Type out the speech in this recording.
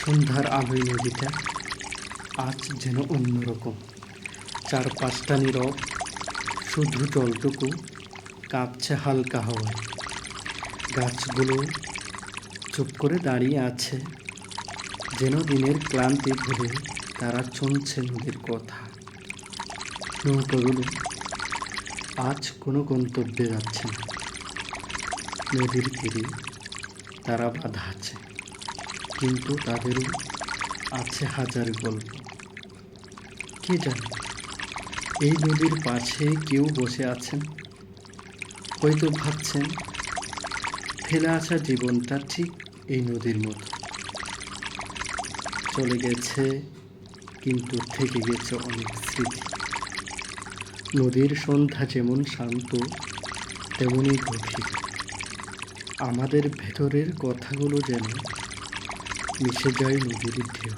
সন্ধ্যার আলোয় নদীটা আজ যেন অন্যরকম। চারপাশটা নীরব, শুধু জলটুকু কাঁপছে হালকা হাওয়ায়। গাছগুলো চুপ করে দাঁড়িয়ে আছে, যেন দিনের ক্লান্তি ভুলে তারা শুনছে নদীর কথা। নৌকাগুলো আজ কোনো গন্তব্যে যাচ্ছে না। নদীর তীরে তারা বাঁধা আছে, কিন্তু তাদেরও আছে হাজার গল্প। কে জানে এই নদীর পাশে কেউ বসে আছেন, হয়তো ভাবছেন ফেলে আসা জীবনটা ঠিক এই নদীর মতো। চলে গেছে, কিন্তু থেকে গেছে অনেক স্মৃতি। নদীর সন্ধ্যা যেমন শান্ত, তেমনই গভীর। আমাদের ভেতরের কথাগুলো যেন মিশে যায় নদীর ঢেউ।